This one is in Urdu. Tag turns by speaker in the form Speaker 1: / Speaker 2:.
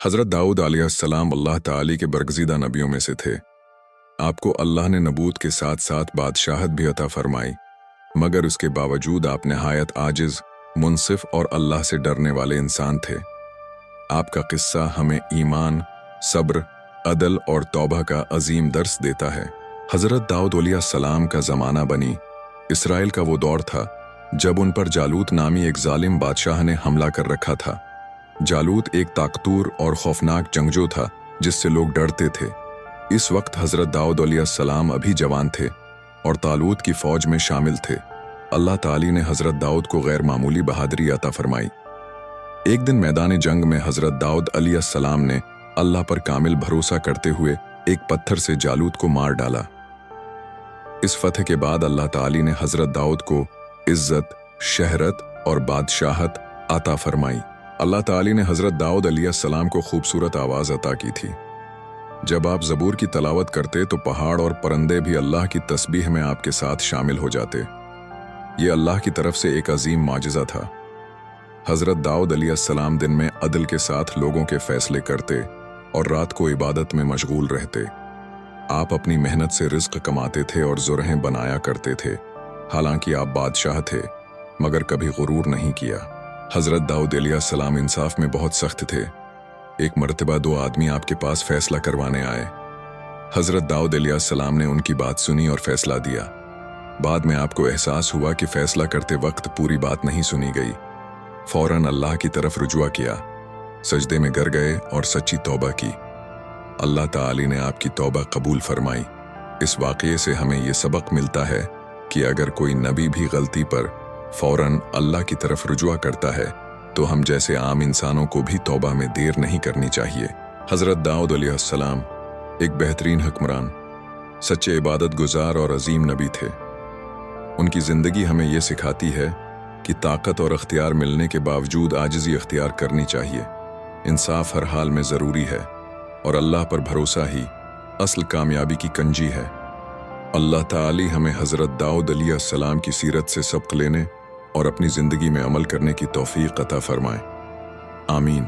Speaker 1: حضرت داؤد علیہ السلام اللہ تعالی کے برگزیدہ نبیوں میں سے تھے۔ آپ کو اللہ نے نبوت کے ساتھ ساتھ بادشاہت بھی عطا فرمائی، مگر اس کے باوجود آپ نہایت عاجز، منصف اور اللہ سے ڈرنے والے انسان تھے۔ آپ کا قصہ ہمیں ایمان، صبر، عدل اور توبہ کا عظیم درس دیتا ہے۔ حضرت داؤد علیہ السلام کا زمانہ بنی اسرائیل کا وہ دور تھا جب ان پر جالوت نامی ایک ظالم بادشاہ نے حملہ کر رکھا تھا۔ جالوت ایک طاقتور اور خوفناک جنگجو تھا جس سے لوگ ڈرتے تھے۔ اس وقت حضرت داؤد علیہ السلام ابھی جوان تھے اور طالوت کی فوج میں شامل تھے۔ اللہ تعالی نے حضرت داؤد کو غیر معمولی بہادری عطا فرمائی۔ ایک دن میدان جنگ میں حضرت داؤد علیہ السلام نے اللہ پر کامل بھروسہ کرتے ہوئے ایک پتھر سے جالوت کو مار ڈالا۔ اس فتح کے بعد اللہ تعالی نے حضرت داؤد کو عزت، شہرت اور بادشاہت عطا فرمائی۔ اللہ تعالی نے حضرت داؤد علیہ السلام کو خوبصورت آواز عطا کی تھی۔ جب آپ زبور کی تلاوت کرتے تو پہاڑ اور پرندے بھی اللہ کی تسبیح میں آپ کے ساتھ شامل ہو جاتے۔ یہ اللہ کی طرف سے ایک عظیم معجزہ تھا۔ حضرت داؤد علیہ السلام دن میں عدل کے ساتھ لوگوں کے فیصلے کرتے اور رات کو عبادت میں مشغول رہتے۔ آپ اپنی محنت سے رزق کماتے تھے اور زرہیں بنایا کرتے تھے۔ حالانکہ آپ بادشاہ تھے مگر کبھی غرور نہیں کیا۔ حضرت داؤد علیہ السلام انصاف میں بہت سخت تھے۔ ایک مرتبہ دو آدمی آپ کے پاس فیصلہ کروانے آئے۔ حضرت داؤد علیہ السلام نے ان کی بات سنی اور فیصلہ دیا۔ بعد میں آپ کو احساس ہوا کہ فیصلہ کرتے وقت پوری بات نہیں سنی گئی۔ فوراً اللہ کی طرف رجوع کیا، سجدے میں گر گئے اور سچی توبہ کی۔ اللہ تعالی نے آپ کی توبہ قبول فرمائی۔ اس واقعے سے ہمیں یہ سبق ملتا ہے کہ اگر کوئی نبی بھی غلطی پر فوراً اللہ کی طرف رجوع کرتا ہے تو ہم جیسے عام انسانوں کو بھی توبہ میں دیر نہیں کرنی چاہیے۔ حضرت داؤد علیہ السلام ایک بہترین حکمران، سچے عبادت گزار اور عظیم نبی تھے۔ ان کی زندگی ہمیں یہ سکھاتی ہے کہ طاقت اور اختیار ملنے کے باوجود عاجزی اختیار کرنی چاہیے۔ انصاف ہر حال میں ضروری ہے اور اللہ پر بھروسہ ہی اصل کامیابی کی کنجی ہے۔ اللہ تعالی ہمیں حضرت داؤد علیہ السلام کی سیرت سے سبق لینے اور اپنی زندگی میں عمل کرنے کی توفیق عطا فرمائے۔ آمین۔